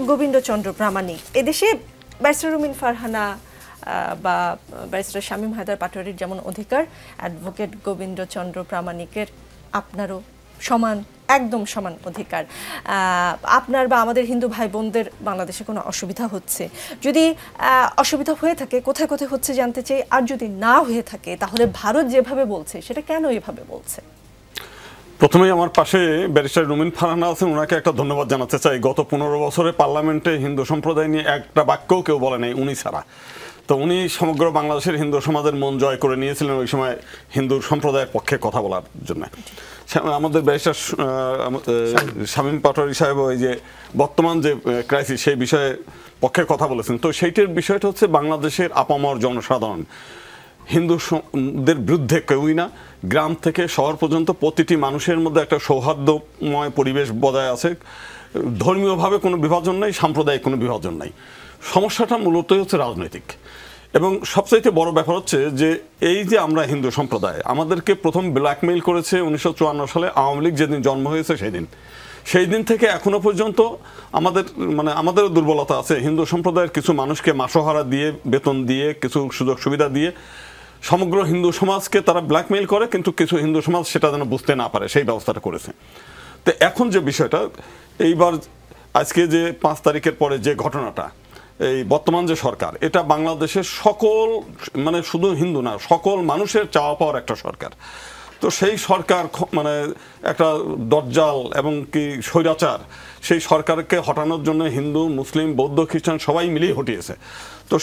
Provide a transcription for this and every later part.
গোবিন্দচন্দ্র প্রামাণিক, এদেশে ব্যারিস্টার রুমিন ফারহানা বা ব্যারিস্টার শামীম হায়দার পাটোয়ারির যেমন অধিকার, অ্যাডভোকেট গোবিন্দচন্দ্র প্রামাণিকের আপনারও সমান, একদম সমান অধিকার। আপনার বা আমাদের হিন্দু ভাই বোনদের বাংলাদেশে কোনো অসুবিধা হচ্ছে, যদি অসুবিধা হয়ে থাকে কোথায় কোথায় হচ্ছে জানতে চাই, আর যদি না হয়ে থাকে তাহলে ভারত যেভাবে বলছে সেটা কেন এভাবে বলছে? প্রথমেই আমার পাশে ব্যারিস্টার রুমিন ফারহানা আছেন, ওনাকে একটা ধন্যবাদ জানাতে চাই। গত 15 বছরে পার্লামেন্টে হিন্দু সম্প্রদায় নিয়ে একটা বাক্যও কেউ বলে নাই উনি ছাড়া। তো উনি সমগ্র বাংলাদেশের হিন্দু সমাজের মন জয় করে নিয়েছিলেন ওই সময় হিন্দু সম্প্রদায়ের পক্ষে কথা বলার জন্য। আমাদের ব্যারিস্টার শামীম পাটোয়ারি সাহেব ওই যে বর্তমান যে ক্রাইসিস সেই বিষয়ে পক্ষে কথা বলেছেন। তো সেইটার বিষয়টা হচ্ছে বাংলাদেশের আপামর জনসাধারণ হিন্দুদের বিরুদ্ধে কেউই না। গ্রাম থেকে শহর পর্যন্ত প্রতিটি মানুষের মধ্যে একটা সৌহার্দ্যময় পরিবেশ বজায় আছে। ধর্মীয়ভাবে কোনো বিভাজন নাই, সাম্প্রদায়িক কোনো বিভাজন নাই। সমস্যাটা মূলত হচ্ছে রাজনৈতিক। এবং সবচাইতে বড় ব্যাপার হচ্ছে যে এই যে আমরা হিন্দু সম্প্রদায়, আমাদেরকে প্রথম ব্ল্যাকমেইল করেছে 1954 সালে আওয়ামী লীগ যেদিন জন্ম হয়েছে সেই দিন থেকে এখনো পর্যন্ত আমাদেরও দুর্বলতা আছে। হিন্দু সম্প্রদায়ের কিছু মানুষকে মাসোহারা দিয়ে, বেতন দিয়ে, কিছু সুযোগ সুবিধা দিয়ে সমগ্র হিন্দু সমাজকে তারা ব্ল্যাকমেইল করে, কিন্তু কিছু হিন্দু সমাজ সেটা যেন বুঝতে না পারে সেই ব্যবস্থাটা করেছে। তো এখন যে বিষয়টা, এইবার আজকে যে 5 তারিখের পরে যে ঘটনাটা, এই বর্তমান যে সরকার, এটা বাংলাদেশের সকল শুধু হিন্দু না, সকল মানুষের চাওয়া পাওয়ার একটা সরকার। তো সেই সরকার একটা দজ্জাল এবং কি স্বৈরাচার, সেই সরকারকে হটানোর জন্য হিন্দু, মুসলিম, বৌদ্ধ, খ্রিস্টান সবাই মিলিয়ে হটিয়েছে। তো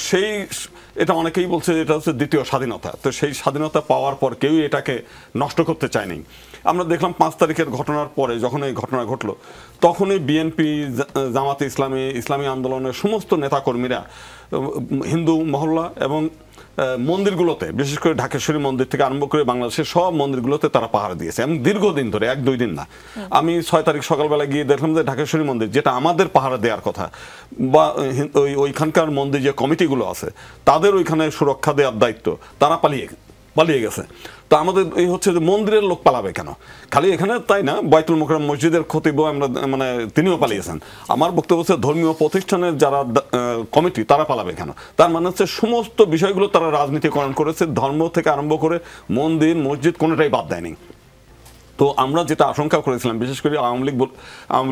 এটা অনেকেই বলছে এটা হচ্ছে দ্বিতীয় স্বাধীনতা। তো সেই স্বাধীনতা পাওয়ার পর কেউই এটাকে নষ্ট করতে চায়নি। আমরা দেখলাম 5 তারিখের ঘটনার পরে যখন এই ঘটনা ঘটলো, তখনই বিএনপি, জামাতে ইসলামী, ইসলামী আন্দোলনের সমস্ত নেতাকর্মীরা হিন্দু মহল্লা এবং মন্দিরগুলোতে, বিশেষ করে ঢাকেশ্বরী মন্দির থেকে আরম্ভ করে বাংলাদেশের সব মন্দিরগুলোতে তারা পাহারা দিয়েছে এবং দীর্ঘদিন ধরে, 1-2 দিন না। আমি 6 তারিখ সকালবেলা গিয়ে দেখলাম যে ঢাকেশ্বরী মন্দির, যেটা আমাদের পাহারা দেওয়ার কথা, বা ওইখানকার মন্দির যে কমিটিগুলো আছে তাদের ওইখানে সুরক্ষা দেওয়ার দায়িত্ব, তারা পালিয়ে গেছে। তো আমাদের এই হচ্ছে যে মন্দিরের লোক পালাবে কেন? খালি এখানে তাই না, বাইতুল মোকাররম মসজিদের খতিব আমরা তিনিও পালিয়েছেন। আমার বক্তব্য হচ্ছে ধর্মীয় প্রতিষ্ঠানের যারা কমিটি তারা পালাবে কেন? তার মানে হচ্ছে সমস্ত বিষয়গুলো তারা রাজনীতিকরণ করেছে, ধর্ম থেকে আরম্ভ করে মন্দির, মসজিদ কোনোটাই বাদ দেয়নি। তো আমরা যেটা আশঙ্কা করেছিলাম, বিশেষ করে আওয়ামী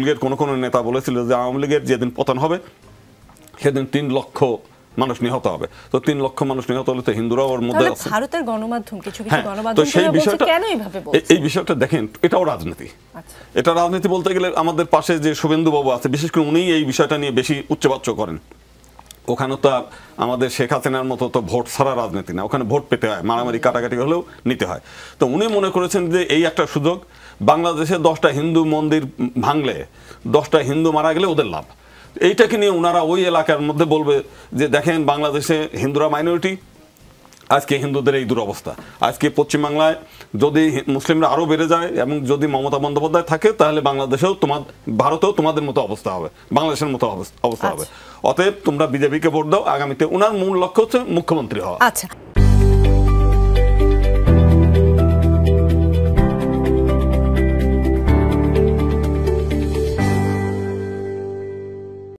লীগের কোনো নেতা বলেছিল যে আওয়ামী লীগের যেদিন পতন হবে সেদিন 3 লক্ষ মানুষ নিহত হবে। তো 3 লক্ষ মানুষ নিহত হলে তো হিন্দুরাও ওর মধ্যে আছে। ভারতের গণমাধ্যম কিছু গণমাধ্যম বলছে কেন এইভাবে বলছে? এই বিষয়টা দেখেন, এটাও রাজনীতি। এটা রাজনীতি বলতে গেলে আমাদের পাশে যে শুভেন্দু বাবু আছে, বিশেষ করে উনি এই বিষয়টা নিয়ে বেশি উচ্চবাচ্য করেন। ওখানে তো আমাদের শেখ হাসিনার মতো তো ভোট ছাড়া রাজনীতি না, ওখানে ভোট পেতে হয়, মারামারি কাটাকাটি হলেও নিতে হয়। তো উনি মনে করেছেন যে এই একটা সুযোগ, বাংলাদেশে 10টা হিন্দু মন্দির ভাঙলে, 10টা হিন্দু মারা গেলে ওদের লাভ। এইটাকে নিয়ে ওনারা ওই এলাকার মধ্যে বলবে যে দেখেন বাংলাদেশে হিন্দুরা মাইনরিটি, আজকে হিন্দুদের এই দুরবস্থা। আজকে পশ্চিমবাংলায় যদি মুসলিমরা আরও বেড়ে যায় এবং যদি মমতা বন্দ্যোপাধ্যায় থাকে, তাহলে বাংলাদেশেও ভারতেও তোমাদের মতো অবস্থা হবে, বাংলাদেশের মতো অবস্থা হবে। অতএব তোমরা বিজেপিকে ভোট দাও আগামীতে। ওনার মূল লক্ষ্য হচ্ছে মুখ্যমন্ত্রী হওয়া। আচ্ছা।